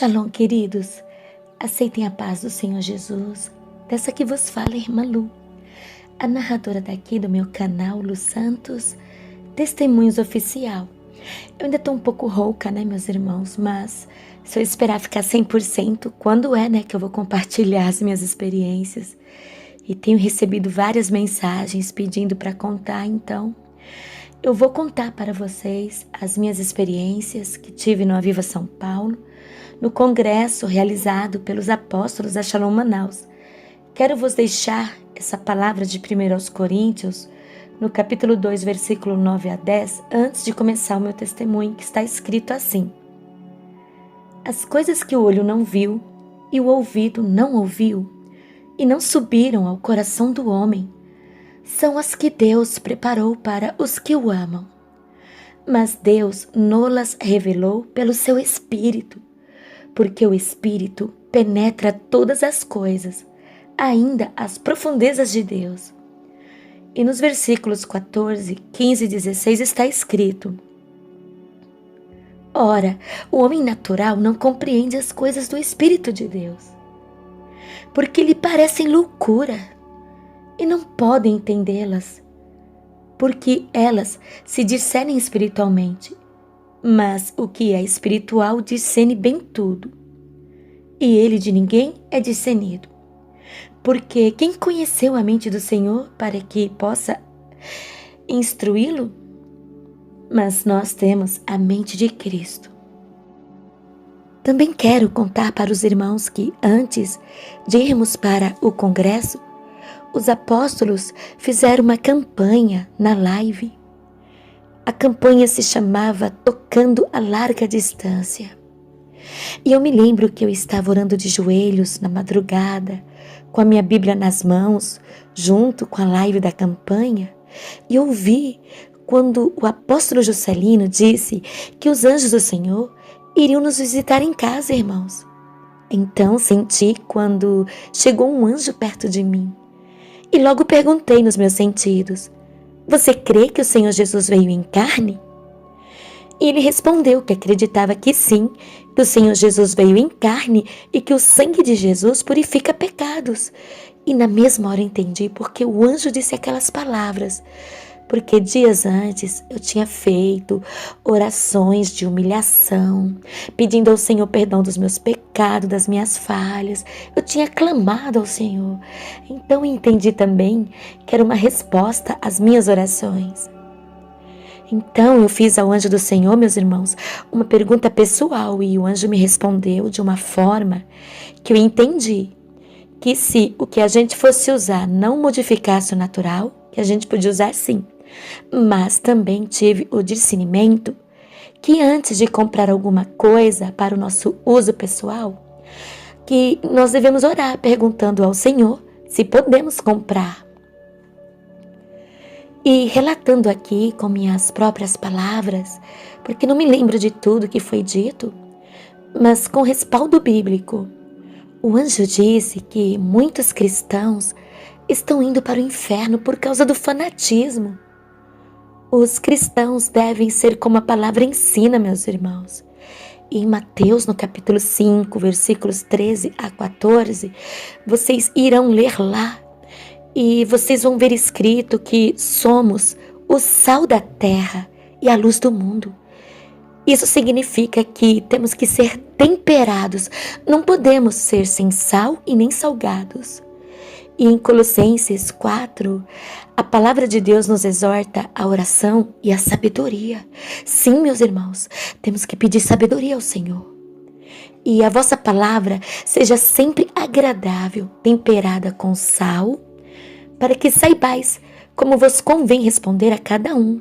Shalom, queridos. Aceitem a paz do Senhor Jesus. Dessa que vos fala, Irmã Lu, a narradora daqui do meu canal, Lu Santos, Testemunhos Oficial. Eu ainda estou um pouco rouca, né, meus irmãos? Mas se eu esperar ficar 100%, quando é, né, que eu vou compartilhar as minhas experiências? E tenho recebido várias mensagens pedindo para contar, então eu vou contar para vocês as minhas experiências que tive no Aviva São Paulo, no congresso realizado pelos apóstolos da Shalom Manaus. Quero vos deixar essa palavra de 1 aos Coríntios, no capítulo 2, versículo 9 a 10, antes de começar o meu testemunho, que está escrito assim: As coisas que o olho não viu e o ouvido não ouviu e não subiram ao coração do homem, são as que Deus preparou para os que o amam. Mas Deus nolas revelou pelo seu Espírito, porque o Espírito penetra todas as coisas, ainda as profundezas de Deus. E nos versículos 14, 15 e 16 está escrito: Ora, o homem natural não compreende as coisas do Espírito de Deus, porque lhe parecem loucura, e não podem entendê-las, porque elas se discernem espiritualmente. Mas o que é espiritual discerne bem tudo, e ele de ninguém é discernido. Porque quem conheceu a mente do Senhor para que possa instruí-lo? Mas nós temos a mente de Cristo. Também quero contar para os irmãos que antes de irmos para o congresso, os apóstolos fizeram uma campanha na live. A campanha se chamava Tocando a Larga Distância. E eu me lembro que eu estava orando de joelhos na madrugada, com a minha Bíblia nas mãos, junto com a live da campanha, e ouvi quando o apóstolo Juscelino disse que os anjos do Senhor iriam nos visitar em casa, irmãos. Então senti quando chegou um anjo perto de mim. E logo perguntei nos meus sentidos: Você crê que o Senhor Jesus veio em carne? E ele respondeu que acreditava que sim, que o Senhor Jesus veio em carne e que o sangue de Jesus purifica pecados. E na mesma hora entendi porque o anjo disse aquelas palavras. Porque dias antes eu tinha feito orações de humilhação, pedindo ao Senhor perdão dos meus pecados, das minhas falhas. Eu tinha clamado ao Senhor. Então entendi também que era uma resposta às minhas orações. Então eu fiz ao anjo do Senhor, meus irmãos, uma pergunta pessoal e o anjo me respondeu de uma forma que eu entendi que se o que a gente fosse usar não modificasse o natural, que a gente podia usar sim. Mas também tive o discernimento que antes de comprar alguma coisa para o nosso uso pessoal, que nós devemos orar perguntando ao Senhor se podemos comprar. E relatando aqui com minhas próprias palavras, porque não me lembro de tudo que foi dito, mas com respaldo bíblico, o anjo disse que muitos cristãos estão indo para o inferno por causa do fanatismo. Os cristãos devem ser como a palavra ensina, meus irmãos. E em Mateus, no capítulo 5, versículos 13 a 14, vocês irão ler lá e vocês vão ver escrito que somos o sal da terra e a luz do mundo. Isso significa que temos que ser temperados, não podemos ser sem sal e nem salgados. E em Colossenses 4, a palavra de Deus nos exorta a oração e a sabedoria. Sim, meus irmãos, temos que pedir sabedoria ao Senhor. E a vossa palavra seja sempre agradável, temperada com sal, para que saibais como vos convém responder a cada um.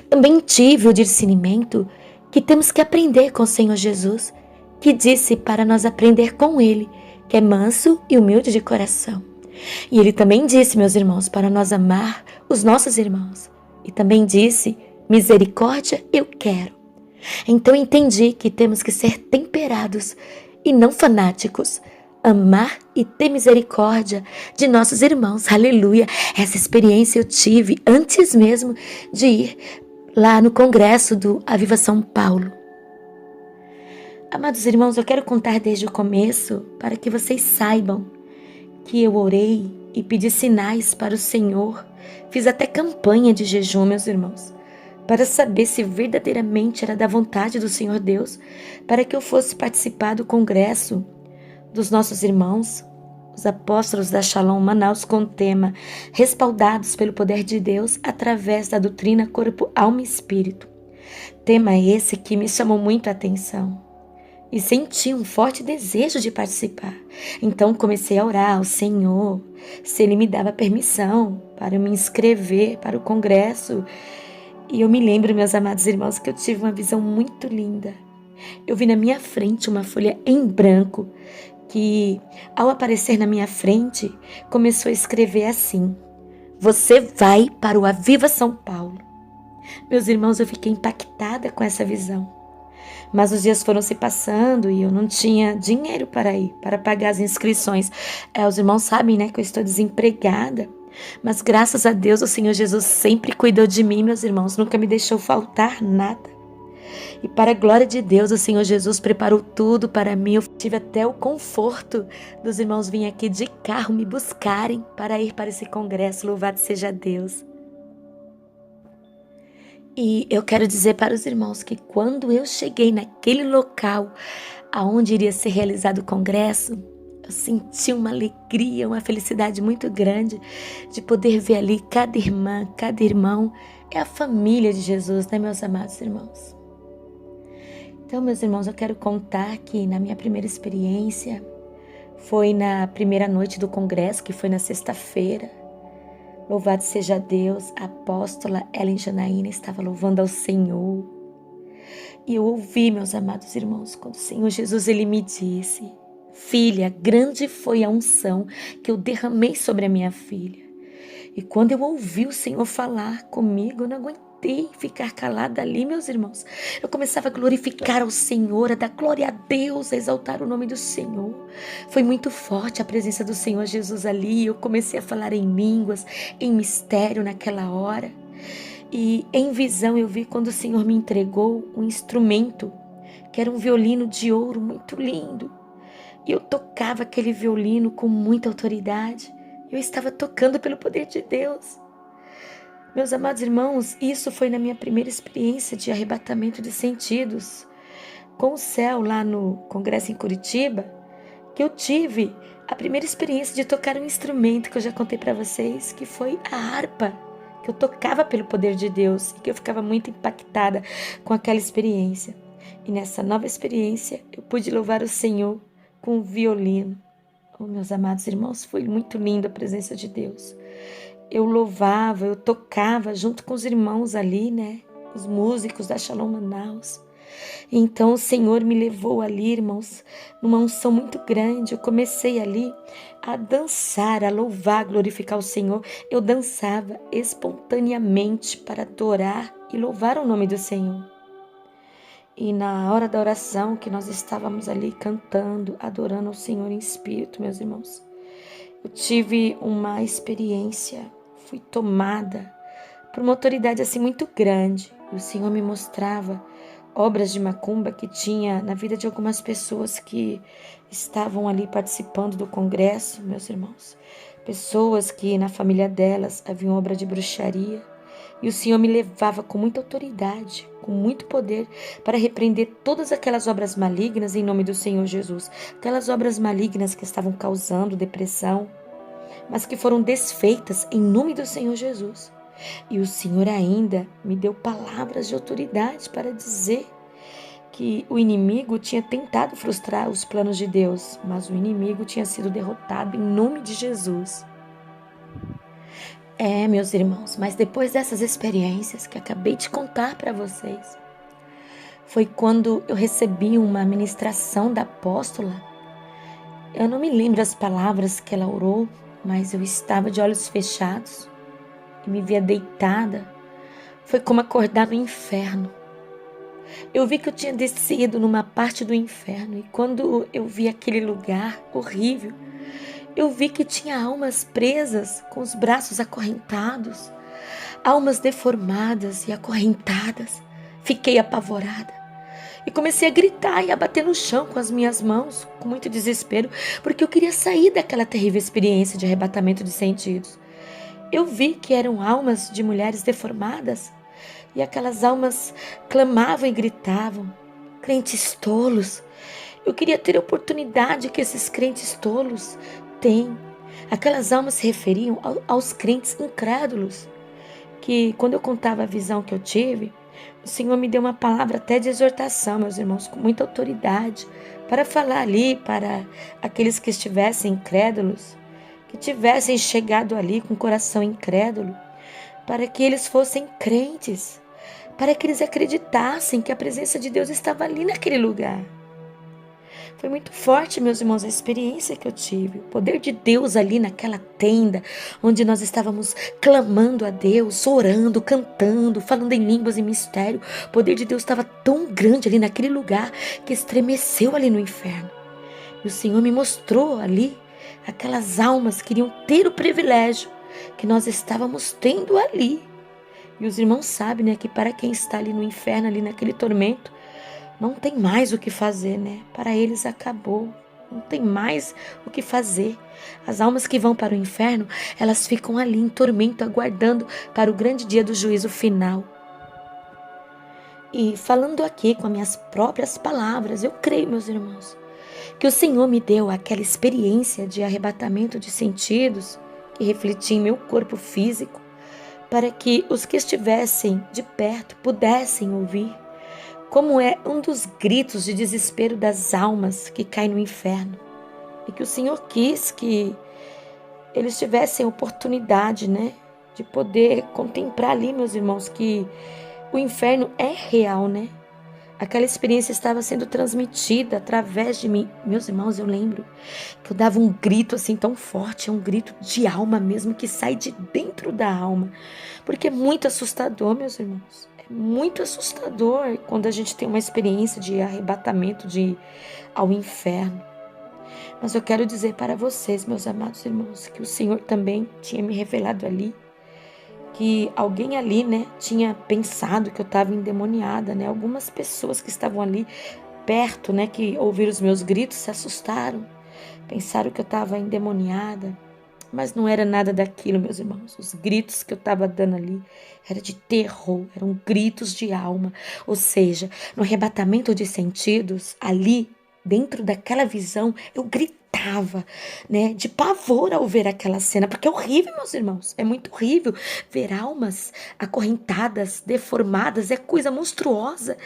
Também tive o discernimento que temos que aprender com o Senhor Jesus, que disse para nós aprender com Ele, que é manso e humilde de coração. E Ele também disse, meus irmãos, para nós amar os nossos irmãos. E também disse, misericórdia eu quero. Então entendi que temos que ser temperados e não fanáticos. Amar e ter misericórdia de nossos irmãos. Aleluia! Essa experiência eu tive antes mesmo de ir lá no congresso do Aviva São Paulo. Amados irmãos, eu quero contar desde o começo para que vocês saibam que eu orei e pedi sinais para o Senhor. Fiz até campanha de jejum, meus irmãos, para saber se verdadeiramente era da vontade do Senhor Deus, para que eu fosse participar do congresso dos nossos irmãos, os apóstolos da Shalom Manaus, com o tema Respaldados pelo Poder de Deus através da doutrina Corpo, Alma e Espírito. Tema esse que me chamou muito a atenção e senti um forte desejo de participar. Então comecei a orar ao Senhor, se Ele me dava permissão para eu me inscrever para o congresso. E eu me lembro, meus amados irmãos, que eu tive uma visão muito linda. Eu vi na minha frente uma folha em branco que, ao aparecer na minha frente, começou a escrever assim: você vai para o Aviva São Paulo. Meus irmãos, eu fiquei impactada com essa visão. Mas os dias foram se passando e eu não tinha dinheiro para ir, para pagar as inscrições. Os irmãos sabem, né, que eu estou desempregada. Mas graças a Deus, o Senhor Jesus sempre cuidou de mim, meus irmãos. Nunca me deixou faltar nada. E para a glória de Deus, o Senhor Jesus preparou tudo para mim. Eu tive até o conforto dos irmãos virem aqui de carro me buscarem para ir para esse congresso. Louvado seja Deus. E eu quero dizer para os irmãos que quando eu cheguei naquele local aonde iria ser realizado o congresso, eu senti uma alegria, uma felicidade muito grande de poder ver ali cada irmã, cada irmão. É a família de Jesus, né, meus amados irmãos? Então, meus irmãos, eu quero contar que na minha primeira experiência foi na primeira noite do congresso, que foi na sexta-feira. Louvado seja Deus, a apóstola Ellen Janaína estava louvando ao Senhor. E eu ouvi, meus amados irmãos, quando o Senhor Jesus ele me disse: filha, grande foi a unção que eu derramei sobre a minha filha. E quando eu ouvi o Senhor falar comigo, eu não aguentei ficar calada ali, meus irmãos. Eu começava a glorificar ao Senhor, a dar glória a Deus, a exaltar o nome do Senhor. Foi muito forte a presença do Senhor Jesus ali. Eu comecei a falar em línguas, em mistério naquela hora. E em visão eu vi quando o Senhor me entregou um instrumento, que era um violino de ouro muito lindo. E eu tocava aquele violino com muita autoridade. Eu estava tocando pelo poder de Deus. Meus amados irmãos, isso foi na minha primeira experiência de arrebatamento de sentidos com o céu lá no congresso em Curitiba, que eu tive a primeira experiência de tocar um instrumento que eu já contei para vocês, que foi a harpa, que eu tocava pelo poder de Deus e que eu ficava muito impactada com aquela experiência. E nessa nova experiência eu pude louvar o Senhor com o violino. Oh, meus amados irmãos, foi muito lindo a presença de Deus. Eu louvava, eu tocava junto com os irmãos ali, né? Os músicos da Shalom Manaus. Então o Senhor me levou ali, irmãos, numa unção muito grande. Eu comecei ali a dançar, a louvar, a glorificar o Senhor. Eu dançava espontaneamente para adorar e louvar o nome do Senhor. E na hora da oração que nós estávamos ali cantando, adorando ao Senhor em espírito, meus irmãos, eu tive uma experiência, fui tomada por uma autoridade assim muito grande. E o Senhor me mostrava obras de macumba que tinha na vida de algumas pessoas que estavam ali participando do congresso, meus irmãos. Pessoas que na família delas haviam obra de bruxaria. E o Senhor me levava com muita autoridade, com muito poder, para repreender todas aquelas obras malignas em nome do Senhor Jesus. Aquelas obras malignas que estavam causando depressão, mas que foram desfeitas em nome do Senhor Jesus. E o Senhor ainda me deu palavras de autoridade para dizer que o inimigo tinha tentado frustrar os planos de Deus, mas o inimigo tinha sido derrotado em nome de Jesus. Meus irmãos, mas depois dessas experiências que acabei de contar para vocês, foi quando eu recebi uma ministração da apóstola. Eu não me lembro as palavras que ela orou, mas eu estava de olhos fechados e me via deitada. Foi como acordar no inferno. Eu vi que eu tinha descido numa parte do inferno e quando eu vi aquele lugar horrível, eu vi que tinha almas presas com os braços acorrentados, almas deformadas e acorrentadas. Fiquei apavorada. E comecei a gritar e a bater no chão com as minhas mãos, com muito desespero, porque eu queria sair daquela terrível experiência de arrebatamento de sentidos. Eu vi que eram almas de mulheres deformadas, e aquelas almas clamavam e gritavam, crentes tolos. Eu queria ter a oportunidade que esses crentes tolos têm. Aquelas almas se referiam aos crentes incrédulos, que quando eu contava a visão que eu tive, o Senhor me deu uma palavra até de exortação, meus irmãos, com muita autoridade, para falar ali para aqueles que estivessem incrédulos, que tivessem chegado ali com o coração incrédulo, para que eles fossem crentes, para que eles acreditassem que a presença de Deus estava ali naquele lugar. Foi muito forte, meus irmãos, a experiência que eu tive. O poder de Deus ali naquela tenda, onde nós estávamos clamando a Deus, orando, cantando, falando em línguas e mistério. O poder de Deus estava tão grande ali naquele lugar que estremeceu ali no inferno. E o Senhor me mostrou ali aquelas almas que iriam ter o privilégio que nós estávamos tendo ali. E os irmãos sabem, né, que para quem está ali no inferno, ali naquele tormento, não tem mais o que fazer, né? Para eles acabou. Não tem mais o que fazer. As almas que vão para o inferno, elas ficam ali em tormento, aguardando para o grande dia do juízo final. E falando aqui com as minhas próprias palavras, eu creio, meus irmãos, que o Senhor me deu aquela experiência de arrebatamento de sentidos que refletia em meu corpo físico, para que os que estivessem de perto pudessem ouvir como é um dos gritos de desespero das almas que caem no inferno. E que o Senhor quis que eles tivessem oportunidade, né, de poder contemplar ali, meus irmãos, que o inferno é real, né? Aquela experiência estava sendo transmitida através de mim. Meus irmãos, eu lembro que eu dava um grito assim tão forte, é um grito de alma mesmo, que sai de dentro da alma. Porque é muito assustador, meus irmãos. Muito assustador quando a gente tem uma experiência de arrebatamento ao inferno. Mas eu quero dizer para vocês, meus amados irmãos, que o Senhor também tinha me revelado ali, que alguém ali, né, tinha pensado que eu estava endemoniada, né? Algumas pessoas que estavam ali perto, né, que ouviram os meus gritos, se assustaram, pensaram que eu estava endemoniada. Mas não era nada daquilo, meus irmãos. Os gritos que eu estava dando ali era de terror, eram gritos de alma. Ou seja, no arrebatamento de sentidos, ali, dentro daquela visão, eu gritava, né, de pavor ao ver aquela cena, porque é horrível, meus irmãos. É muito horrível ver almas acorrentadas, deformadas, é coisa monstruosa.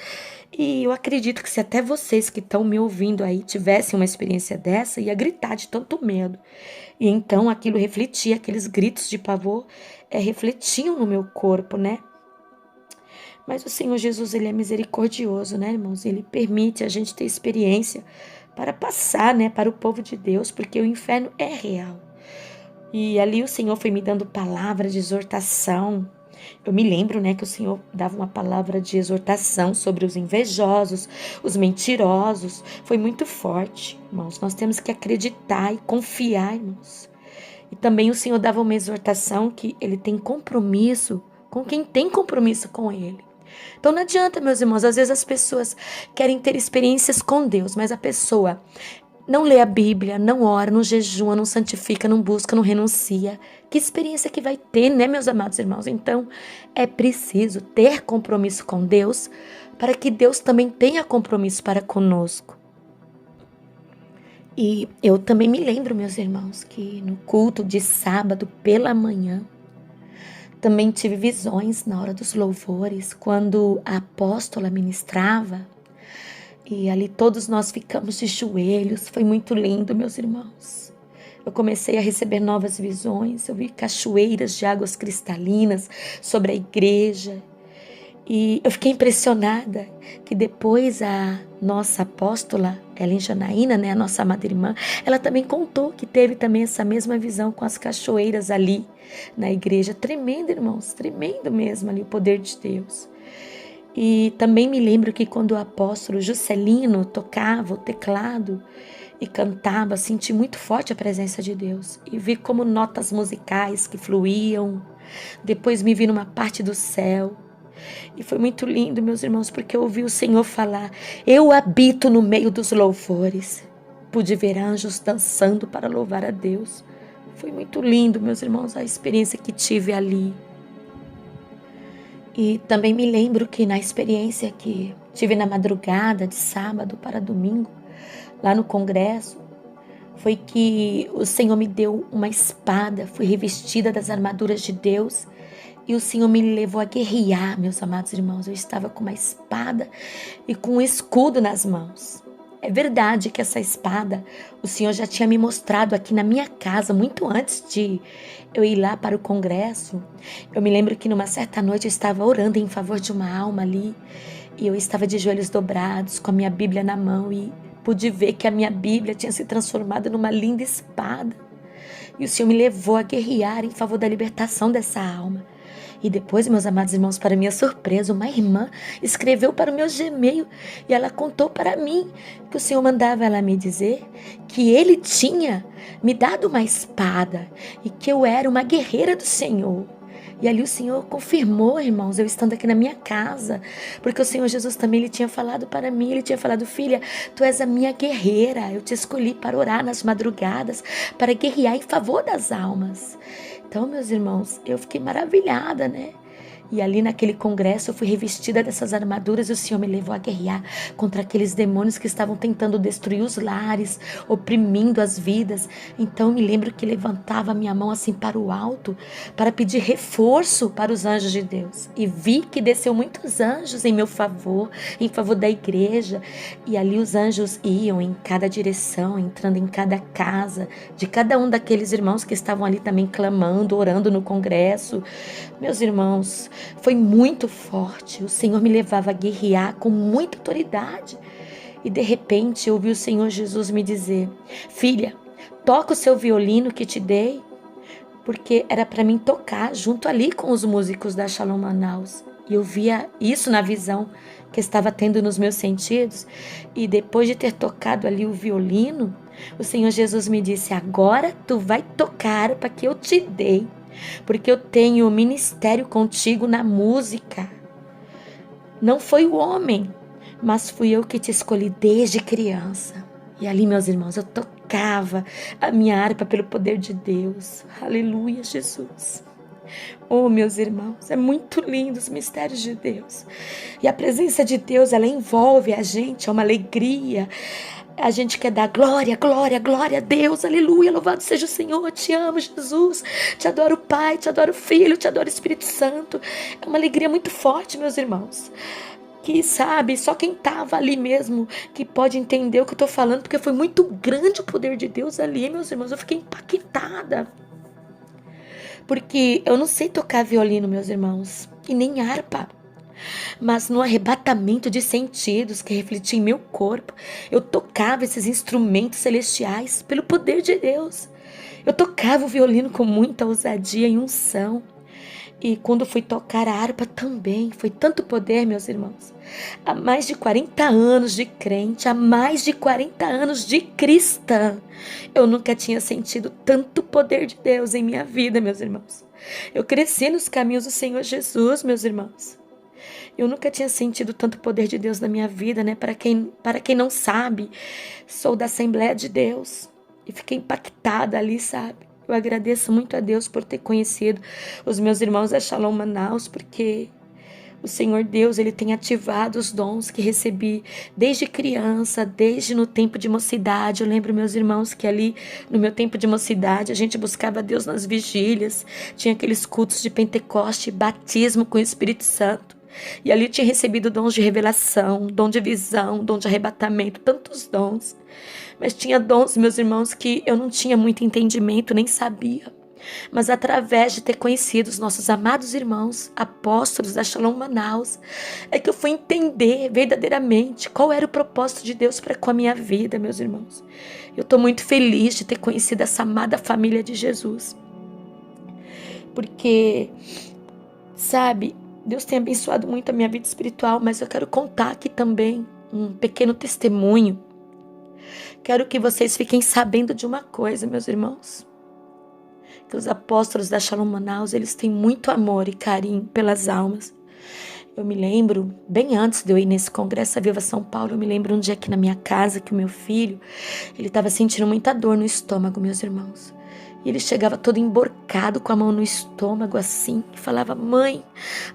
E eu acredito que se até vocês que estão me ouvindo aí tivessem uma experiência dessa, ia gritar de tanto medo. E então aquilo refletia, aqueles gritos de pavor refletiam no meu corpo, né? Mas o Senhor Jesus, Ele é misericordioso, né, irmãos? Ele permite a gente ter experiência para passar, né, para o povo de Deus, porque o inferno é real. E ali o Senhor foi me dando palavra de exortação. Eu me lembro, né, que o Senhor dava uma palavra de exortação sobre os invejosos, os mentirosos. Foi muito forte, irmãos. Nós temos que acreditar e confiar, irmãos. E também o Senhor dava uma exortação que Ele tem compromisso com quem tem compromisso com Ele. Então não adianta, meus irmãos, às vezes as pessoas querem ter experiências com Deus, mas a pessoa não lê a Bíblia, não ora, não jejua, não santifica, não busca, não renuncia. Que experiência que vai ter, né, meus amados irmãos? Então, é preciso ter compromisso com Deus para que Deus também tenha compromisso para conosco. E eu também me lembro, meus irmãos, que no culto de sábado pela manhã, também tive visões na hora dos louvores, quando a apóstola ministrava. E ali todos nós ficamos de joelhos, foi muito lindo, meus irmãos. Eu comecei a receber novas visões, eu vi cachoeiras de águas cristalinas sobre a igreja. E eu fiquei impressionada que depois a nossa apóstola, Ellen Janaína, né, a nossa amada irmã, ela também contou que teve também essa mesma visão com as cachoeiras ali na igreja. Tremendo, irmãos, tremendo mesmo ali o poder de Deus. E também me lembro que quando o apóstolo Juscelino tocava o teclado e cantava, senti muito forte a presença de Deus. E vi como notas musicais que fluíam. Depois me vi numa parte do céu. E foi muito lindo, meus irmãos, porque eu ouvi o Senhor falar: eu habito no meio dos louvores. Pude ver anjos dançando para louvar a Deus. Foi muito lindo, meus irmãos, a experiência que tive ali. E também me lembro que na experiência que tive na madrugada de sábado para domingo, lá no congresso, foi que o Senhor me deu uma espada, fui revestida das armaduras de Deus e o Senhor me levou a guerrear, meus amados irmãos. Eu estava com uma espada e com um escudo nas mãos. É verdade que essa espada o Senhor já tinha me mostrado aqui na minha casa muito antes de eu ir lá para o congresso. Eu me lembro que numa certa noite eu estava orando em favor de uma alma ali e eu estava de joelhos dobrados com a minha Bíblia na mão e pude ver que a minha Bíblia tinha se transformado numa linda espada. E o Senhor me levou a guerrear em favor da libertação dessa alma. E depois, meus amados irmãos, para minha surpresa, uma irmã escreveu para o meu Gmail e ela contou para mim que o Senhor mandava ela me dizer que Ele tinha me dado uma espada e que eu era uma guerreira do Senhor. E ali o Senhor confirmou, irmãos, eu estando aqui na minha casa, porque o Senhor Jesus também ele tinha falado para mim, ele tinha falado: filha, tu és a minha guerreira, eu te escolhi para orar nas madrugadas, para guerrear em favor das almas. Então, meus irmãos, eu fiquei maravilhada, né? E ali naquele congresso eu fui revestida dessas armaduras e o Senhor me levou a guerrear contra aqueles demônios que estavam tentando destruir os lares, oprimindo as vidas. Então eu me lembro que levantava a minha mão assim para o alto para pedir reforço para os anjos de Deus. E vi que desceu muitos anjos em meu favor, em favor da igreja. E ali os anjos iam em cada direção, entrando em cada casa, de cada um daqueles irmãos que estavam ali também clamando, orando no congresso. Meus irmãos, foi muito forte. O Senhor me levava a guerrear com muita autoridade. E de repente eu ouvi o Senhor Jesus me dizer: filha, toca o seu violino que te dei. Porque era para mim tocar junto ali com os músicos da Shalom Manaus. E eu via isso na visão que estava tendo nos meus sentidos. E depois de ter tocado ali o violino, o Senhor Jesus me disse: agora tu vai tocar para que eu te dei. Porque eu tenho ministério contigo na música. Não foi o homem, mas fui eu que te escolhi desde criança. E ali, meus irmãos, eu tocava a minha harpa pelo poder de Deus. Aleluia, Jesus. Oh, meus irmãos, é muito lindo os mistérios de Deus. E a presença de Deus, ela envolve a gente, é uma alegria. A gente quer dar glória, glória, glória a Deus, aleluia, louvado seja o Senhor, te amo, Jesus, te adoro Pai, te adoro Filho, te adoro Espírito Santo. É uma alegria muito forte, meus irmãos, que sabe, só quem estava ali mesmo que pode entender o que eu estou falando, porque foi muito grande o poder de Deus ali, meus irmãos, eu fiquei impactada, porque eu não sei tocar violino, meus irmãos, e nem harpa. Mas no arrebatamento de sentidos que refletia em meu corpo, eu tocava esses instrumentos celestiais pelo poder de Deus. Eu tocava o violino com muita ousadia e unção. E quando fui tocar a harpa também, foi tanto poder, meus irmãos. Há mais de 40 anos de crente, há mais de 40 anos de cristã, eu nunca tinha sentido tanto poder de Deus em minha vida, meus irmãos. Eu cresci nos caminhos do Senhor Jesus, meus irmãos. Eu nunca tinha sentido tanto poder de Deus na minha vida, né? Para quem não sabe, sou da Assembleia de Deus e fiquei impactada ali, sabe? Eu agradeço muito a Deus por ter conhecido os meus irmãos da Shalom Manaus, porque o Senhor Deus, Ele tem ativado os dons que recebi desde criança, desde no tempo de mocidade. Eu lembro, meus irmãos, que ali no meu tempo de mocidade a gente buscava Deus nas vigílias, tinha aqueles cultos de Pentecoste, batismo com o Espírito Santo. E ali eu tinha recebido dons de revelação, dom de visão, dom de arrebatamento, tantos dons. Mas tinha dons, meus irmãos, que eu não tinha muito entendimento, nem sabia. Mas através de ter conhecido os nossos amados irmãos, apóstolos da Shalom Manaus, é que eu fui entender verdadeiramente qual era o propósito de Deus para com a minha vida, meus irmãos. Eu estou muito feliz de ter conhecido essa amada família de Jesus. Porque, sabe, Deus tem abençoado muito a minha vida espiritual, mas eu quero contar aqui também um pequeno testemunho. Quero que vocês fiquem sabendo de uma coisa, meus irmãos. Que os apóstolos da Shalom Manaus, eles têm muito amor e carinho pelas almas. Eu me lembro, bem antes de eu ir nesse congresso Viva São Paulo, eu me lembro um dia aqui na minha casa que o meu filho, ele estava sentindo muita dor no estômago, meus irmãos. E ele chegava todo emborcado com a mão no estômago assim, e falava: mãe,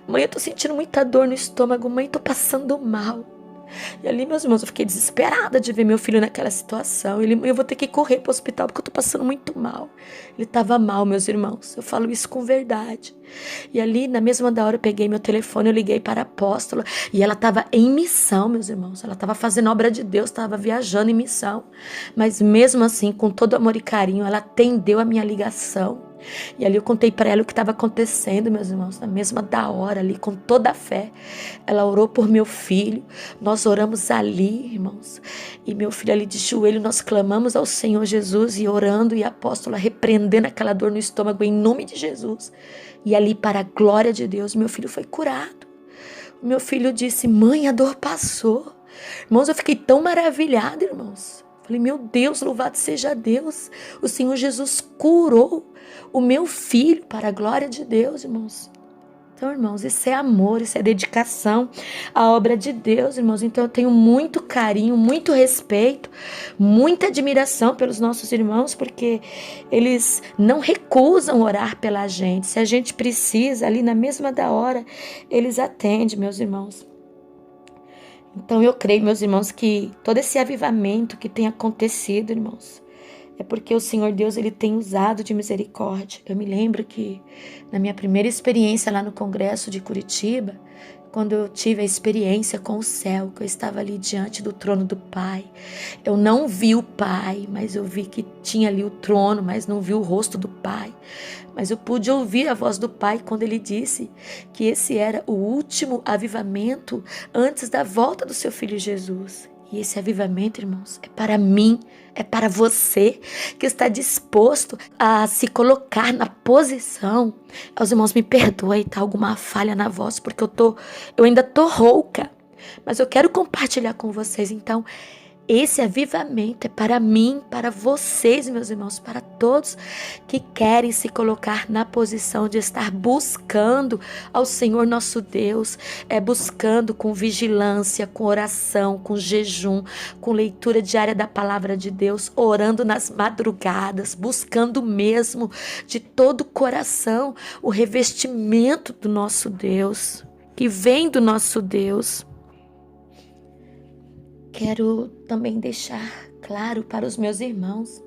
eu tô sentindo muita dor no estômago, mãe, tô passando mal. E ali, meus irmãos, eu fiquei desesperada de ver meu filho naquela situação. Eu vou ter que correr para o hospital porque eu tô passando muito mal. Ele estava mal, meus irmãos. Eu falo isso com verdade. E ali, na mesma hora, eu peguei meu telefone, eu liguei para a apóstola. E ela estava em missão, meus irmãos. Ela estava fazendo obra de Deus, estava viajando em missão. Mas mesmo assim, com todo amor e carinho, ela atendeu a minha ligação. E ali eu contei para ela o que estava acontecendo, meus irmãos, na mesma da hora ali, com toda a fé. Ela orou por meu filho, nós oramos ali, irmãos, e meu filho ali de joelho, nós clamamos ao Senhor Jesus e orando, e a apóstola repreendendo aquela dor no estômago em nome de Jesus. E ali, para a glória de Deus, meu filho foi curado. O meu filho disse: mãe, a dor passou. Irmãos, eu fiquei tão maravilhada, irmãos. Falei: meu Deus, louvado seja Deus. O Senhor Jesus curou o meu filho para a glória de Deus, irmãos. Então, irmãos, isso é amor, isso é dedicação à obra de Deus, irmãos. Então, eu tenho muito carinho, muito respeito, muita admiração pelos nossos irmãos, porque eles não recusam orar pela gente. Se a gente precisa, ali na mesma da hora, eles atendem, meus irmãos. Então eu creio, meus irmãos, que todo esse avivamento que tem acontecido, irmãos, é porque o Senhor Deus, Ele tem usado de misericórdia. Eu me lembro que na minha primeira experiência lá no Congresso de Curitiba, quando eu tive a experiência com o céu, que eu estava ali diante do trono do Pai, eu não vi o Pai, mas eu vi que tinha ali o trono, mas não vi o rosto do Pai. Mas eu pude ouvir a voz do Pai quando Ele disse que esse era o último avivamento antes da volta do seu Filho Jesus. E esse avivamento, irmãos, é para mim, é para você que está disposto a se colocar na posição. Os irmãos, me perdoem, tá? Alguma falha na voz, porque eu ainda tô rouca. Mas eu quero compartilhar com vocês, então, esse avivamento é para mim, para vocês, meus irmãos, para todos que querem se colocar na posição de estar buscando ao Senhor nosso Deus, buscando com vigilância, com oração, com jejum, com leitura diária da palavra de Deus, orando nas madrugadas, buscando mesmo de todo o coração o revestimento do nosso Deus, que vem do nosso Deus. Quero também deixar claro para os meus irmãos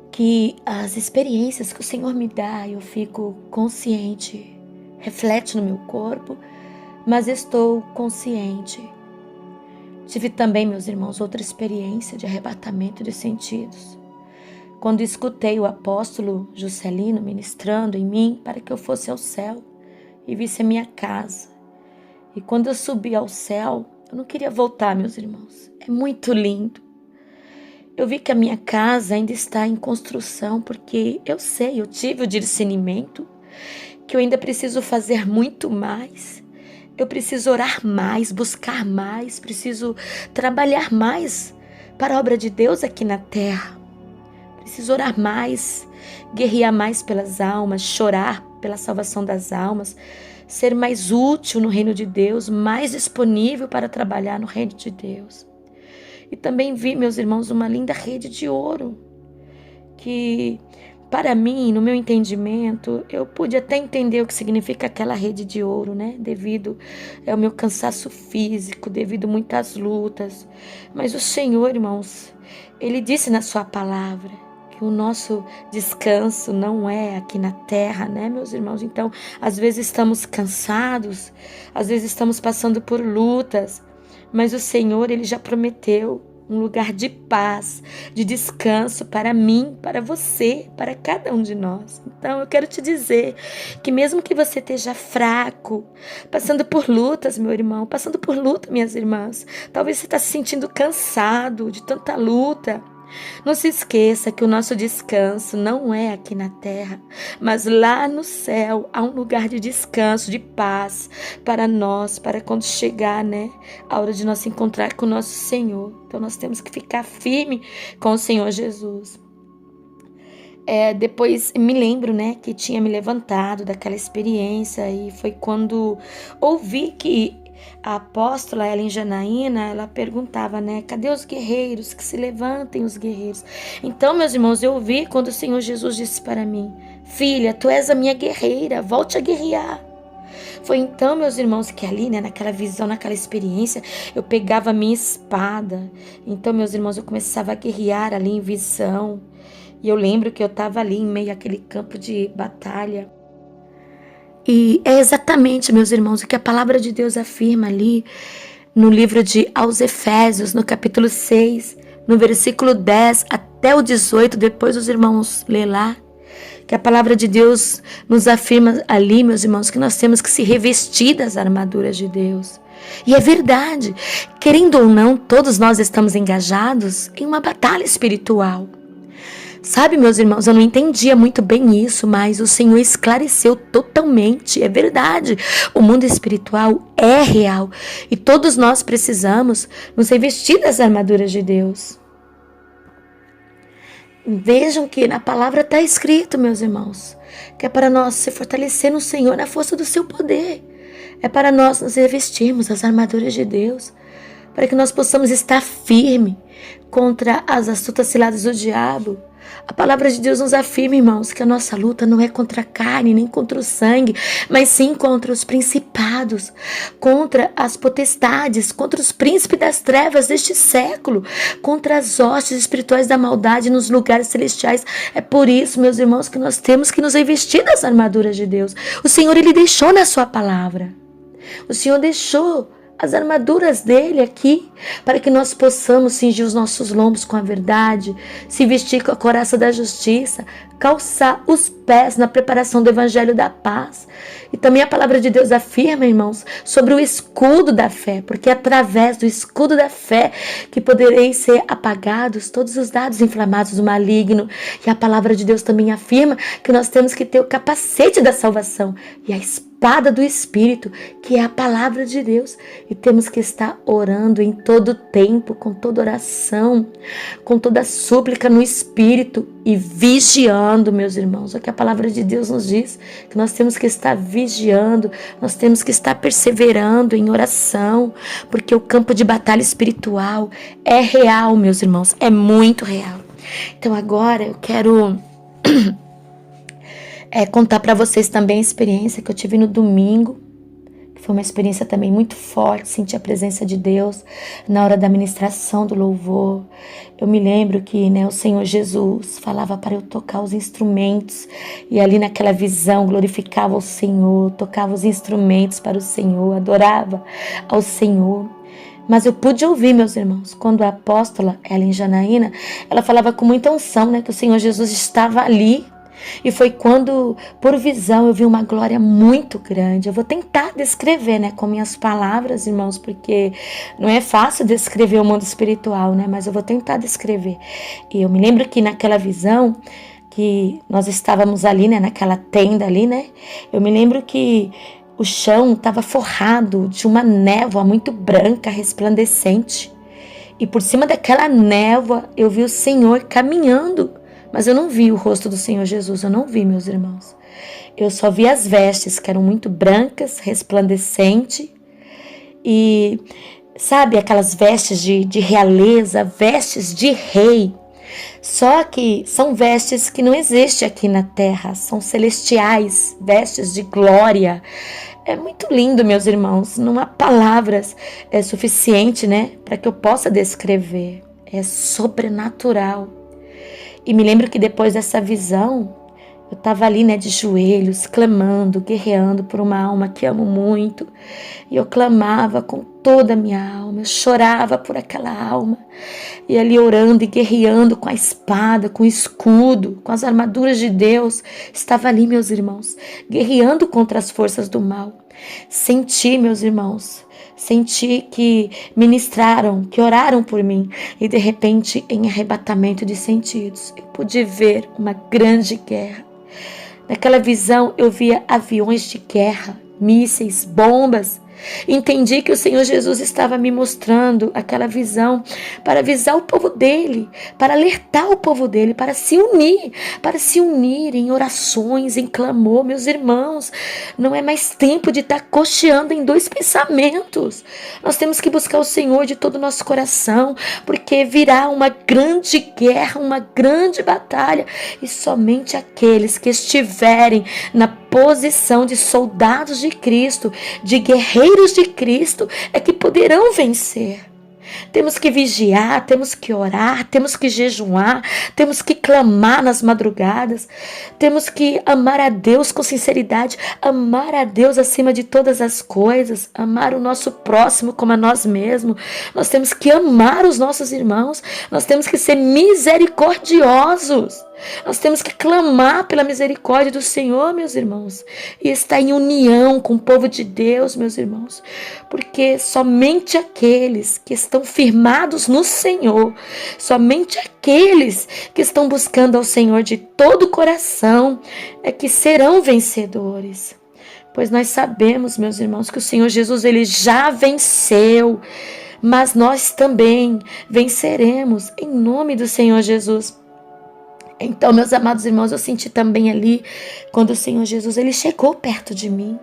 que as experiências que o Senhor me dá, eu fico consciente, reflete no meu corpo, mas estou consciente. Tive também, meus irmãos, outra experiência de arrebatamento de sentidos. Quando escutei o apóstolo Juscelino ministrando em mim para que eu fosse ao céu e visse a minha casa. E quando eu subi ao céu, eu não queria voltar, meus irmãos. É muito lindo. Eu vi que a minha casa ainda está em construção, porque eu sei, eu tive o discernimento que eu ainda preciso fazer muito mais. Eu preciso orar mais, buscar mais, preciso trabalhar mais para a obra de Deus aqui na terra. Preciso orar mais, guerrear mais pelas almas, chorar pela salvação das almas, ser mais útil no reino de Deus, mais disponível para trabalhar no reino de Deus. E também vi, meus irmãos, uma linda rede de ouro, que para mim, no meu entendimento, eu pude até entender o que significa aquela rede de ouro, né? Devido ao meu cansaço físico, devido a muitas lutas. Mas o Senhor, irmãos, Ele disse na sua palavra, o nosso descanso não é aqui na terra, né, meus irmãos? Então, às vezes estamos cansados, às vezes estamos passando por lutas, mas o Senhor, Ele já prometeu um lugar de paz, de descanso para mim, para você, para cada um de nós. Então, eu quero te dizer que mesmo que você esteja fraco, passando por lutas, meu irmão, passando por luta, minhas irmãs, talvez você está se sentindo cansado de tanta luta, não se esqueça que o nosso descanso não é aqui na terra, mas lá no céu há um lugar de descanso, de paz para nós, para quando chegar, né, a hora de nós se encontrar com o nosso Senhor. Então nós temos que ficar firme com o Senhor Jesus. Depois me lembro, né, que tinha me levantado daquela experiência e foi quando ouvi que a apóstola Ellen Janaína, ela perguntava, né, cadê os guerreiros? Que se levantem os guerreiros. Então, meus irmãos, eu ouvi quando o Senhor Jesus disse para mim, filha, tu és a minha guerreira, volte a guerrear. Foi então, meus irmãos, que ali, né, naquela visão, naquela experiência, eu pegava a minha espada. Então, meus irmãos, eu começava a guerrear ali em visão. E eu lembro que eu estava ali em meio àquele campo de batalha. E é exatamente, meus irmãos, o que a palavra de Deus afirma ali no livro de aos Efésios, no capítulo 6, no versículo 10 até o 18, depois os irmãos lê lá, que a palavra de Deus nos afirma ali, meus irmãos, que nós temos que se revestir das armaduras de Deus. E é verdade, querendo ou não, todos nós estamos engajados em uma batalha espiritual. Sabe, meus irmãos, eu não entendia muito bem isso, mas o Senhor esclareceu totalmente. É verdade, o mundo espiritual é real e todos nós precisamos nos revestir das armaduras de Deus. Vejam que na palavra está escrito, meus irmãos, que é para nós se fortalecer no Senhor na força do seu poder. É para nós nos revestirmos das armaduras de Deus, para que nós possamos estar firme contra as astutas ciladas do diabo. A palavra de Deus nos afirma, irmãos, que a nossa luta não é contra a carne, nem contra o sangue, mas sim contra os principados, contra as potestades, contra os príncipes das trevas deste século, contra as hostes espirituais da maldade nos lugares celestiais. É por isso, meus irmãos, que nós temos que nos revestir das armaduras de Deus. O Senhor, Ele deixou na sua palavra. O Senhor deixou as armaduras dele aqui, para que nós possamos cingir os nossos lombos com a verdade, se vestir com a couraça da justiça, calçar os pés na preparação do evangelho da paz. E também a palavra de Deus afirma, irmãos, sobre o escudo da fé, porque é através do escudo da fé que podereis ser apagados todos os dados inflamados do maligno. E a palavra de Deus também afirma que nós temos que ter o capacete da salvação e a espada do Espírito, que é a palavra de Deus, e temos que estar orando em todo tempo, com toda oração, com toda súplica no Espírito e vigiando, meus irmãos. É o que a palavra de Deus nos diz, que nós temos que estar vigiando, nós temos que estar perseverando em oração, porque o campo de batalha espiritual é real, meus irmãos, é muito real. Então agora eu quero contar para vocês também a experiência que eu tive no domingo, que foi uma experiência também muito forte, senti a presença de Deus na hora da ministração do louvor. Eu me lembro que, né, o Senhor Jesus falava para eu tocar os instrumentos, e ali naquela visão glorificava o Senhor, tocava os instrumentos para o Senhor, adorava ao Senhor. Mas eu pude ouvir, meus irmãos, quando a apóstola Ellen Janaína, ela falava com muita unção, né, que o Senhor Jesus estava ali. E foi quando, por visão, eu vi uma glória muito grande. Eu vou tentar descrever, né, com minhas palavras, irmãos, porque não é fácil descrever o mundo espiritual, né, mas eu vou tentar descrever. E eu me lembro que naquela visão, que nós estávamos ali, né, naquela tenda ali, né, eu me lembro que o chão estava forrado de uma névoa muito branca, resplandecente. E por cima daquela névoa, eu vi o Senhor caminhando. Mas eu não vi o rosto do Senhor Jesus, eu não vi, meus irmãos. Eu só vi as vestes, que eram muito brancas, resplandecentes. E, sabe, aquelas vestes de realeza, vestes de rei. Só que são vestes que não existem aqui na terra, são celestiais, vestes de glória. É muito lindo, meus irmãos, não há palavras suficiente, né, para que eu possa descrever. É sobrenatural. E me lembro que depois dessa visão, eu estava ali, né, de joelhos, clamando, guerreando por uma alma que amo muito. E eu clamava com toda a minha alma, eu chorava por aquela alma. E ali orando e guerreando com a espada, com o escudo, com as armaduras de Deus. Estava ali, meus irmãos, guerreando contra as forças do mal. Senti, meus irmãos, senti que ministraram, que oraram por mim, e de repente, em arrebatamento de sentidos, eu pude ver uma grande guerra. Naquela visão eu via aviões de guerra, mísseis, bombas, Entendi que o Senhor Jesus estava me mostrando aquela visão para avisar o povo dele, para alertar o povo dele, para se unir em orações, em clamor. Meus irmãos, não é mais tempo de estar cocheando em dois pensamentos. Nós temos que buscar o Senhor de todo o nosso coração, porque virá uma grande guerra, uma grande batalha, e somente aqueles que estiverem na posição de soldados de Cristo, de guerreiros de Cristo, é que poderão vencer. Temos que vigiar, temos que orar, temos que jejuar, temos que clamar nas madrugadas, temos que amar a Deus com sinceridade, amar a Deus acima de todas as coisas, amar o nosso próximo como a nós mesmos. Nós temos que amar os nossos irmãos, nós temos que ser misericordiosos. Nós temos que clamar pela misericórdia do Senhor, meus irmãos, e estar em união com o povo de Deus, meus irmãos, porque somente aqueles que estão firmados no Senhor, somente aqueles que estão buscando ao Senhor de todo o coração, é que serão vencedores. Pois nós sabemos, meus irmãos, que o Senhor Jesus, ele já venceu, mas nós também venceremos em nome do Senhor Jesus. Então, meus amados irmãos, eu senti também ali, quando o Senhor Jesus, ele chegou perto de mim,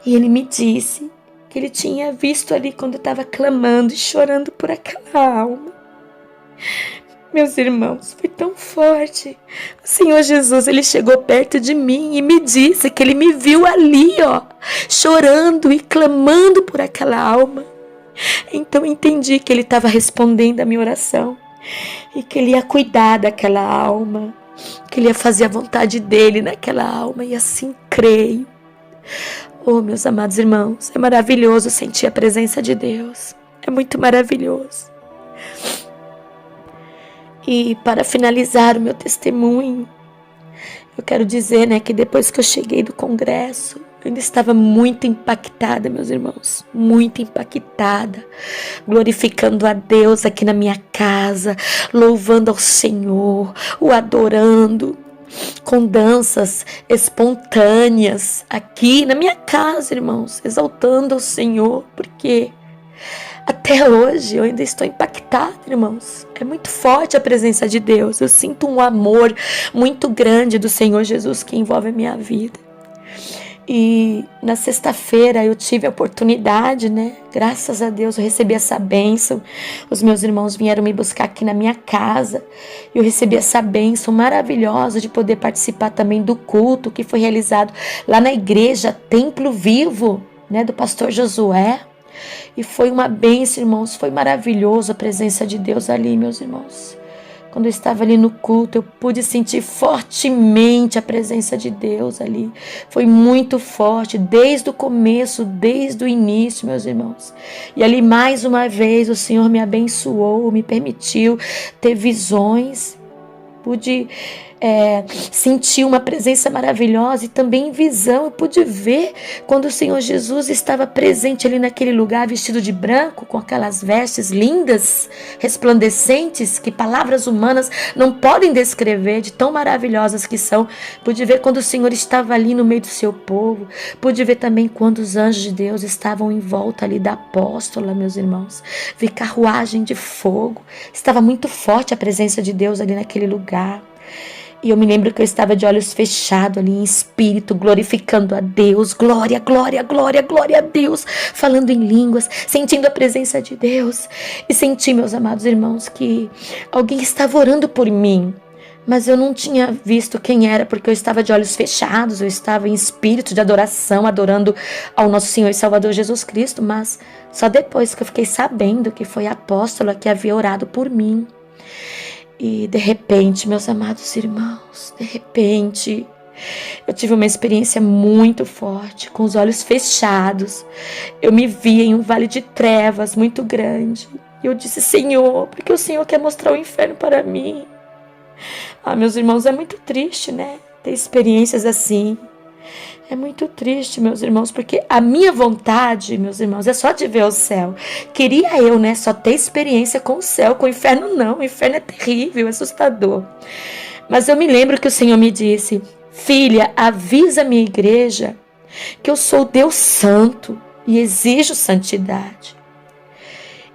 e ele me disse que ele tinha visto ali quando eu estava clamando e chorando por aquela alma. Meus irmãos, foi tão forte. O Senhor Jesus, ele chegou perto de mim e me disse que ele me viu ali, chorando e clamando por aquela alma. Então, eu entendi que ele estava respondendo a minha oração. E que ele ia cuidar daquela alma, que ele ia fazer a vontade dele naquela alma, e assim creio. Oh, meus amados irmãos, é maravilhoso sentir a presença de Deus, é muito maravilhoso. E para finalizar o meu testemunho, eu quero dizer, que depois que eu cheguei do congresso, eu ainda estava muito impactada, meus irmãos, muito impactada, glorificando a Deus aqui na minha casa, louvando ao Senhor, o adorando, com danças espontâneas aqui na minha casa, irmãos, exaltando ao Senhor, porque até hoje eu ainda estou impactada, irmãos. É muito forte a presença de Deus, eu sinto um amor muito grande do Senhor Jesus que envolve a minha vida. E na sexta-feira eu tive a oportunidade, graças a Deus eu recebi essa bênção. Os meus irmãos vieram me buscar aqui na minha casa. Eu recebi essa bênção maravilhosa de poder participar também do culto que foi realizado lá na igreja Templo Vivo, do pastor Josué. E foi uma bênção, irmãos, foi maravilhoso a presença de Deus ali, meus irmãos. Quando eu estava ali no culto, eu pude sentir fortemente a presença de Deus ali. Foi muito forte, desde o começo, desde o início, meus irmãos. E ali, mais uma vez, o Senhor me abençoou, me permitiu ter visões. Pude sentir uma presença maravilhosa e também em visão. Eu pude ver quando o Senhor Jesus estava presente ali naquele lugar, vestido de branco, com aquelas vestes lindas, resplandecentes, que palavras humanas não podem descrever, de tão maravilhosas que são. Pude ver quando o Senhor estava ali no meio do seu povo. Pude ver também quando os anjos de Deus estavam em volta ali da apóstola, meus irmãos. Vi carruagem de fogo. Estava muito forte a presença de Deus ali naquele lugar. E eu me lembro que eu estava de olhos fechados ali em espírito, glorificando a Deus. Glória, glória, glória, glória a Deus. Falando em línguas, sentindo a presença de Deus. E senti, meus amados irmãos, que alguém estava orando por mim. Mas eu não tinha visto quem era, porque eu estava de olhos fechados. Eu estava em espírito de adoração, adorando ao nosso Senhor e Salvador Jesus Cristo. Mas só depois que eu fiquei sabendo que foi a apóstola que havia orado por mim. E de repente, meus amados irmãos, de repente, eu tive uma experiência muito forte, com os olhos fechados. Eu me via em um vale de trevas muito grande. E eu disse, Senhor, porque o Senhor quer mostrar o inferno para mim. Meus irmãos, é muito triste, ter experiências assim. É muito triste, meus irmãos, porque a minha vontade, meus irmãos, é só de ver o céu. Queria eu, só ter experiência com o céu, com o inferno não. O inferno é terrível, é assustador. Mas eu me lembro que o Senhor me disse, filha, avisa a minha igreja que eu sou Deus Santo. e exijo santidade.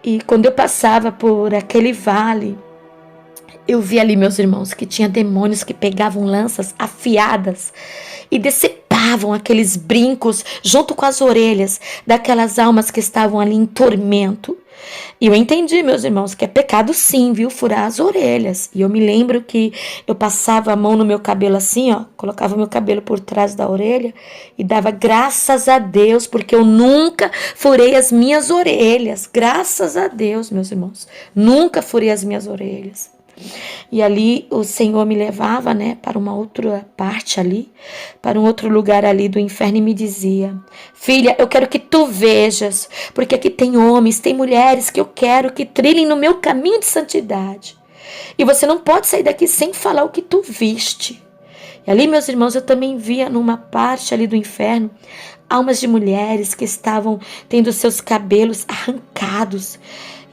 E quando eu passava por aquele vale, eu vi ali, meus irmãos, que tinha demônios que pegavam lanças afiadas e decepavam aqueles brincos junto com as orelhas daquelas almas que estavam ali em tormento. E eu entendi, meus irmãos, que é pecado sim, viu, furar as orelhas. E eu me lembro que eu passava a mão no meu cabelo assim, ó, colocava o meu cabelo por trás da orelha e dava graças a Deus, porque eu nunca furei as minhas orelhas. Graças a Deus, meus irmãos, nunca furei as minhas orelhas. E ali o Senhor me levava, né, para uma outra parte ali, para um outro lugar ali do inferno e me dizia: filha, eu quero que tu vejas, porque aqui tem homens, tem mulheres que eu quero que trilhem no meu caminho de santidade. E você não pode sair daqui sem falar o que tu viste. E ali, meus irmãos, eu também via numa parte ali do inferno almas de mulheres que estavam tendo seus cabelos arrancados.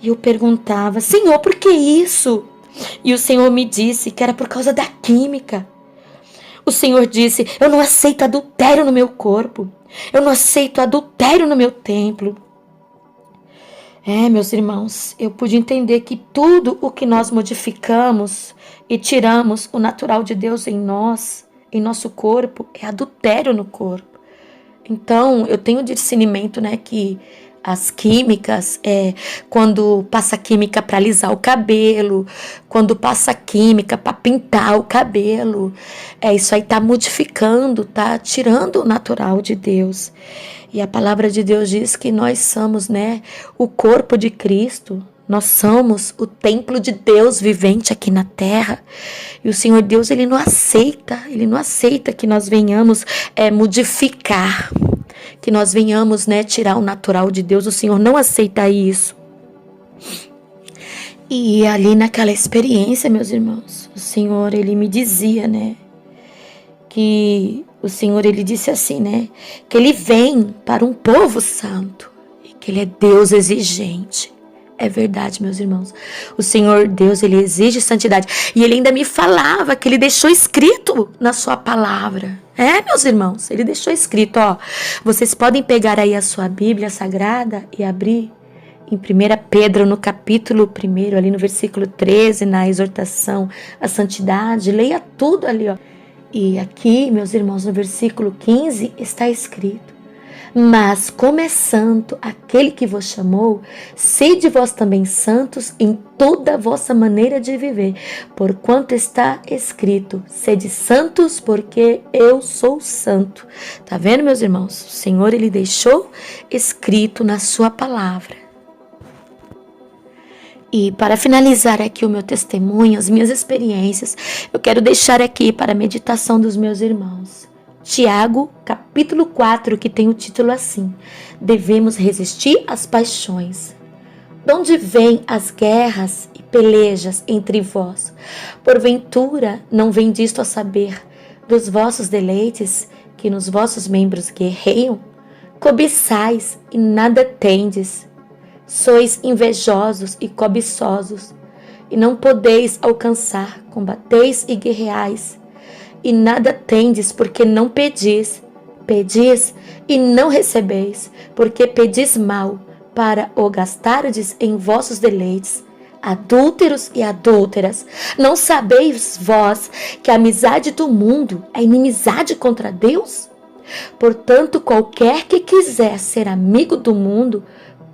E eu perguntava: Senhor, por que isso? E o Senhor me disse que era por causa da química. O Senhor disse: eu não aceito adultério no meu corpo. Eu não aceito adultério no meu templo. Meus irmãos, eu pude entender que tudo o que nós modificamos e tiramos o natural de Deus em nós, em nosso corpo, é adultério no corpo. Então, eu tenho discernimento, né, que as químicas, quando passa química para alisar o cabelo, quando passa química para pintar o cabelo, isso aí tá modificando, tá tirando o natural de Deus. E a palavra de Deus diz que nós somos, né, o corpo de Cristo. Nós somos o templo de Deus vivente aqui na terra. E o Senhor Deus, Ele não aceita que nós venhamos modificar, que nós venhamos, né, tirar o natural de Deus. O Senhor não aceita isso. E ali naquela experiência, meus irmãos, o Senhor, Ele me dizia, né, que o Senhor, Ele disse assim, né, que Ele vem para um povo santo e que Ele é Deus exigente. É verdade, meus irmãos. O Senhor Deus, Ele exige santidade. E Ele ainda me falava que Ele deixou escrito na sua palavra. Meus irmãos, Ele deixou escrito, ó. Vocês podem pegar aí a sua Bíblia Sagrada e abrir em 1 Pedro, no capítulo 1, ali no versículo 13, na exortação à santidade. Leia tudo ali, ó. E aqui, meus irmãos, no versículo 15 está escrito: mas como é santo aquele que vos chamou, sede vós também santos em toda a vossa maneira de viver, porquanto está escrito: sede santos, porque eu sou santo. Tá vendo, meus irmãos? O Senhor, Ele deixou escrito na sua palavra. E para finalizar aqui o meu testemunho, as minhas experiências, eu quero deixar aqui para a meditação dos meus irmãos Tiago, capítulo 4, que tem o título assim: devemos resistir às paixões. De onde vêm as guerras e pelejas entre vós? Porventura não vem disto a saber dos vossos deleites, que nos vossos membros guerreiam? Cobiçais e nada tendes. Sois invejosos e cobiçosos, e não podeis alcançar. Combateis e guerreais, e nada tendes, porque não pedis. Pedis e não recebeis, porque pedis mal, para o gastardes em vossos deleites. Adúlteros e adúlteras, não sabeis vós que a amizade do mundo é inimizade contra Deus? Portanto, qualquer que quiser ser amigo do mundo,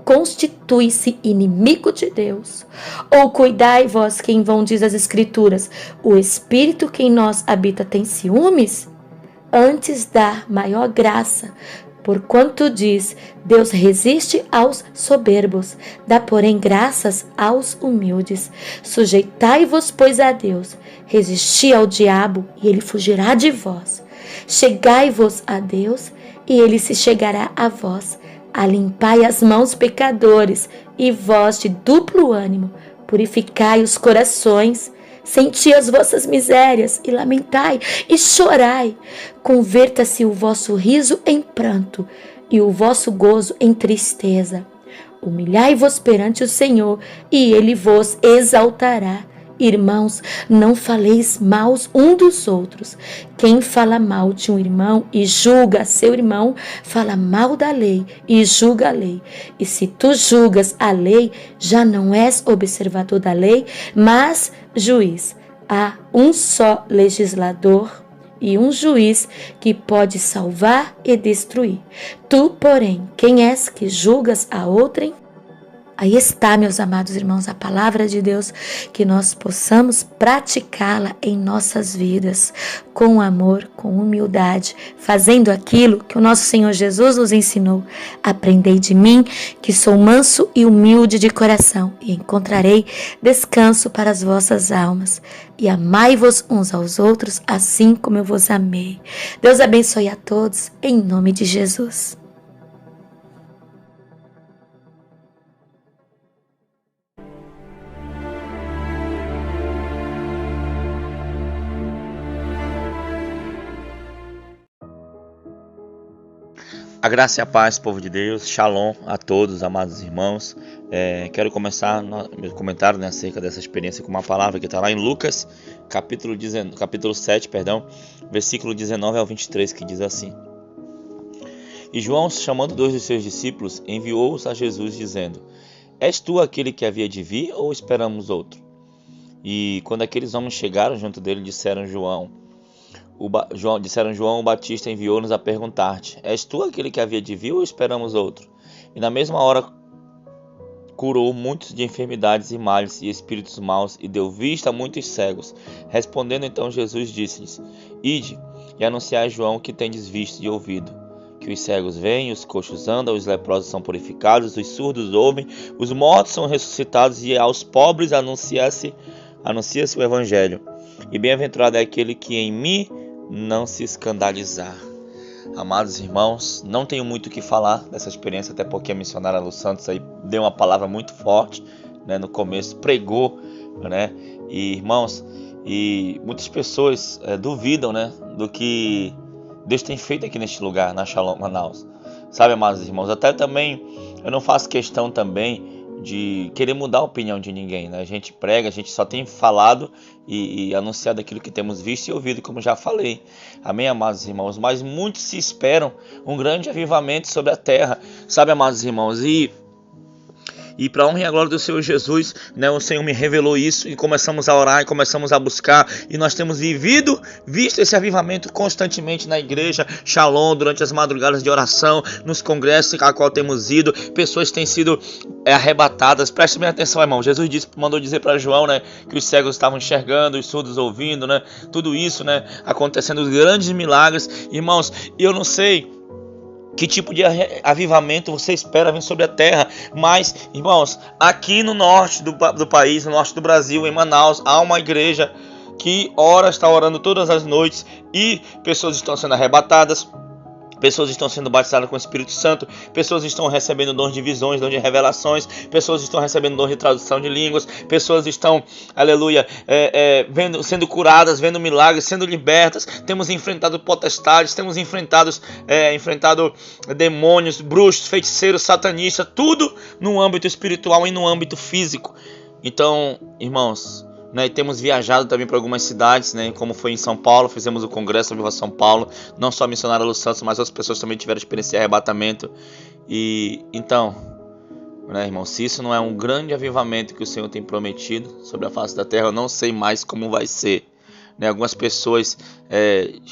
constitui-se inimigo de Deus. Ou cuidai vós que em vão diz as Escrituras: o Espírito que em nós habita tem ciúmes? Antes dá maior graça, porquanto diz: Deus resiste aos soberbos, dá porém graças aos humildes. Sujeitai-vos, pois, a Deus, resisti ao diabo e ele fugirá de vós. Chegai-vos a Deus e ele se chegará a vós. Alimpai as mãos, pecadores, e vós de duplo ânimo, purificai os corações, senti as vossas misérias, e lamentai, e chorai. Converta-se o vosso riso em pranto, e o vosso gozo em tristeza. Humilhai-vos perante o Senhor, e Ele vos exaltará, Irmãos, não faleis mal um dos outros. Quem fala mal de um irmão e julga seu irmão, fala mal da lei e julga a lei. E se tu julgas a lei, já não és observador da lei, mas juiz. Há um só legislador e um juiz que pode salvar e destruir. Tu, porém, quem és que julgas a outrem? Aí está, meus amados irmãos, a palavra de Deus, que nós possamos praticá-la em nossas vidas, com amor, com humildade, fazendo aquilo que o nosso Senhor Jesus nos ensinou. Aprendei de mim, que sou manso e humilde de coração, e encontrarei descanso para as vossas almas. E amai-vos uns aos outros, assim como eu vos amei. Deus abençoe a todos, em nome de Jesus. A graça e a paz, povo de Deus, shalom a todos, amados irmãos. Quero começar meu comentário acerca dessa experiência com uma palavra que está lá em Lucas, capítulo 7, versículo 19 ao 23, que diz assim: E João, chamando 2 dos seus discípulos, enviou-os a Jesus, dizendo: És tu aquele que havia de vir, ou esperamos outro? E quando aqueles homens chegaram junto dele, disseram João o Batista enviou-nos a perguntar-te: És tu aquele que havia de vir ou esperamos outro? E na mesma hora curou muitos de enfermidades e males e espíritos maus e deu vista a muitos cegos. Respondendo então Jesus disse-lhes: Ide e anunciai a João o que tendes visto e ouvido, que os cegos veem, os coxos andam, os leprosos são purificados, os surdos ouvem, os mortos são ressuscitados, e aos pobres anuncia-se o evangelho. E bem-aventurado é aquele que em mim não se escandalizar. Amados irmãos, não tenho muito o que falar dessa experiência, até porque a missionária Lu Santos aí deu uma palavra muito forte, né, no começo, pregou, né, e irmãos, e muitas pessoas duvidam, né, do que Deus tem feito aqui neste lugar, na Shalom Manaus, sabe, amados irmãos, até também, eu não faço questão também de querer mudar a opinião de ninguém, né? A gente prega, a gente só tem falado e anunciado aquilo que temos visto e ouvido, como já falei. Amém, amados irmãos? Mas muitos se esperam um grande avivamento sobre a terra, sabe, amados irmãos? E para a honra e a glória do Senhor Jesus, né, o Senhor me revelou isso e começamos a orar e começamos a buscar. E nós temos visto esse avivamento constantemente na igreja Shalom, durante as madrugadas de oração, nos congressos a qual temos ido. Pessoas têm sido arrebatadas. Preste bem atenção, irmão. Jesus mandou dizer para João, né, que os cegos estavam enxergando, os surdos ouvindo, né, tudo isso, né, acontecendo, os grandes milagres. Irmãos, eu não sei que tipo de avivamento você espera vir sobre a terra. Mas, irmãos, aqui no norte do país, no norte do Brasil, em Manaus, há uma igreja que está orando todas as noites e pessoas estão sendo arrebatadas. Pessoas estão sendo batizadas com o Espírito Santo, pessoas estão recebendo dons de visões, dons de revelações, pessoas estão recebendo dons de tradução de línguas, pessoas estão, aleluia, sendo curadas, vendo milagres, sendo libertas. Temos enfrentado potestades, temos enfrentado demônios, bruxos, feiticeiros, satanistas, tudo no âmbito espiritual e no âmbito físico. Então, irmãos, né, temos viajado também para algumas cidades, né, como foi em São Paulo, fizemos o Congresso Viva São Paulo, não só a missionária Lu Santos, mas outras pessoas também tiveram experiência de arrebatamento. E então, né, irmão, se isso não é um grande avivamento que o Senhor tem prometido sobre a face da terra, eu não sei mais como vai ser. Né, algumas pessoas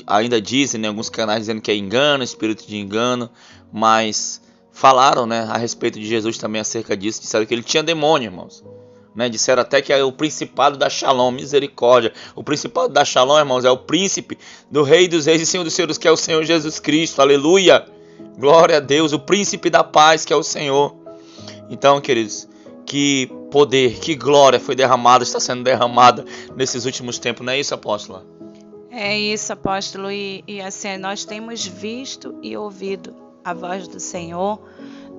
ainda dizem, né, alguns canais dizendo que é engano, espírito de engano, mas falaram, né, a respeito de Jesus também acerca disso, disseram que ele tinha demônio, irmãos. Né, disseram até que é o principado da Shalom, misericórdia. O principado da Shalom, irmãos, é o príncipe do Rei dos Reis e Senhor dos Senhores, que é o Senhor Jesus Cristo, aleluia, glória a Deus, o príncipe da paz, que é o Senhor. Então, queridos, que poder, que glória foi derramada, está sendo derramada nesses últimos tempos, não é isso, apóstola? É isso, apóstolo, e assim, nós temos visto e ouvido a voz do Senhor,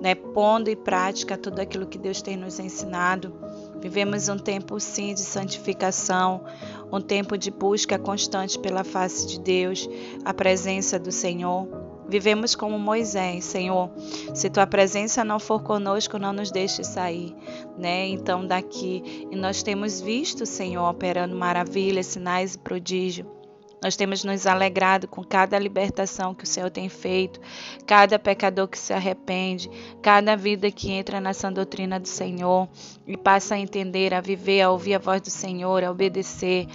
né, pondo em prática tudo aquilo que Deus tem nos ensinado. Vivemos um tempo, sim, de santificação, um tempo de busca constante pela face de Deus, a presença do Senhor. vivemos como Moisés, Senhor. Se tua presença não for conosco, não nos deixe sair, né? Então daqui, e nós temos visto, Senhor, operando maravilhas, sinais e prodígios. Nós temos nos alegrado com cada libertação que o Senhor tem feito, cada pecador que se arrepende, cada vida que entra nessa doutrina do Senhor e passa a entender, a viver, a ouvir a voz do Senhor, a obedecer.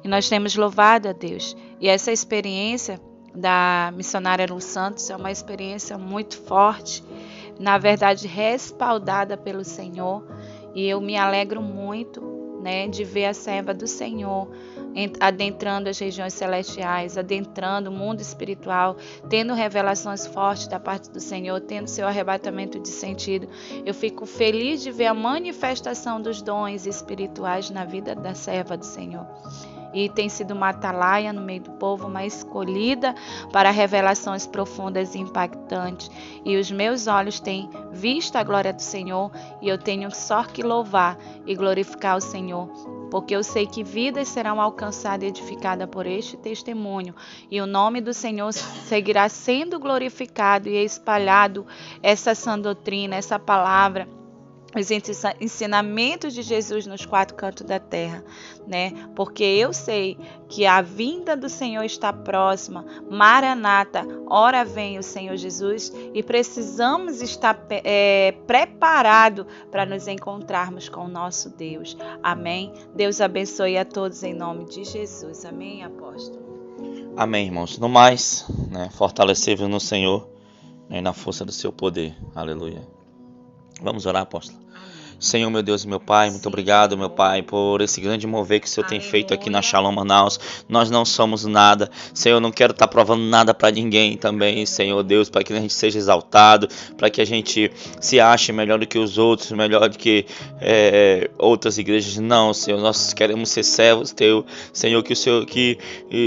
E nós temos louvado a Deus. E essa experiência da missionária Lu Santos é uma experiência muito forte, na verdade respaldada pelo Senhor. E eu me alegro muito, né, de ver a serva do Senhor adentrando as regiões celestiais, adentrando o mundo espiritual, tendo revelações fortes da parte do Senhor, tendo seu arrebatamento de sentido. Eu fico feliz de ver a manifestação dos dons espirituais na vida da serva do Senhor. E tem sido uma atalaia no meio do povo, uma escolhida para revelações profundas e impactantes. E os meus olhos têm visto a glória do Senhor e eu tenho só que louvar e glorificar o Senhor, porque eu sei que vidas serão alcançadas e edificadas por este testemunho, e o nome do Senhor seguirá sendo glorificado e espalhado essa sã doutrina, essa palavra, os ensinamentos de Jesus nos quatro cantos da terra, né? Porque eu sei que a vinda do Senhor está próxima. Maranata, ora vem o Senhor Jesus, e precisamos estar preparados para nos encontrarmos com o nosso Deus. Amém? Deus abençoe a todos em nome de Jesus. Amém, apóstolo? Amém, irmãos. No mais, né, fortalecei-vos no Senhor, né, na força do seu poder. Aleluia. Vamos orar, apóstolo. Senhor, meu Deus e meu Pai, muito obrigado, meu Pai, por esse grande mover que o Senhor tem feito aqui na Shalom Manaus. Nós não somos nada, Senhor, eu não quero estar provando nada para ninguém também, Senhor Deus, para que a gente seja exaltado, para que a gente se ache melhor do que os outros, melhor do que outras igrejas. Não, Senhor, nós queremos ser servos Teu, Senhor, que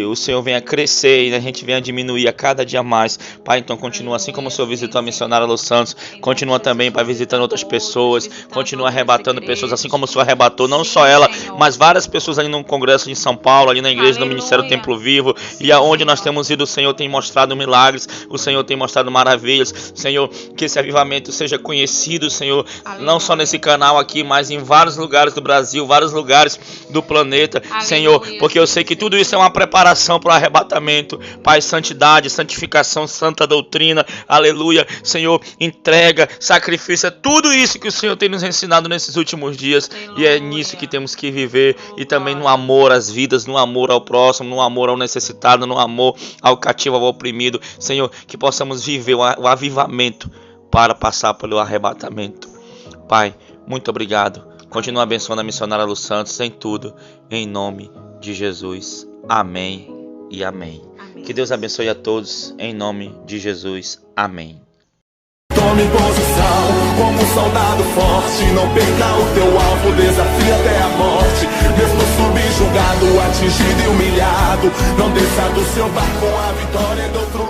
o Senhor venha crescer e a gente venha diminuir a cada dia mais. Pai, então continua assim como o Senhor visitou a missionária Lu Santos, continua também, Pai, visitando outras pessoas, continua arrebatando pessoas, assim como o Senhor arrebatou, não só ela, mas várias pessoas ali no congresso de São Paulo, ali na igreja do Ministério Templo Vivo, e aonde nós temos ido, o Senhor tem mostrado milagres, o Senhor tem mostrado maravilhas. Senhor, que esse avivamento seja conhecido, Senhor, não só nesse canal aqui, mas em vários lugares do Brasil, vários lugares do planeta, Senhor, porque eu sei que tudo isso é uma preparação para o arrebatamento. Pai, santidade, santificação, santa doutrina, aleluia, Senhor, entrega, sacrifício, é tudo isso que o Senhor tem nos ensinado nesses últimos dias, e é nisso que temos que viver, e também no amor às vidas, no amor ao próximo, no amor ao necessitado, no amor ao cativo, ao oprimido. Senhor, que possamos viver o avivamento para passar pelo arrebatamento. Pai, muito obrigado. Continua abençoando a missionária Lu Santos em tudo, em nome de Jesus. Amém e amém. Que Deus abençoe a todos em nome de Jesus. Amém. Tome posição como um soldado forte. Não perca o teu alvo, desafia até a morte. Mesmo subjugado, atingido e humilhado, não desça do seu barco, a vitória é do outro lado.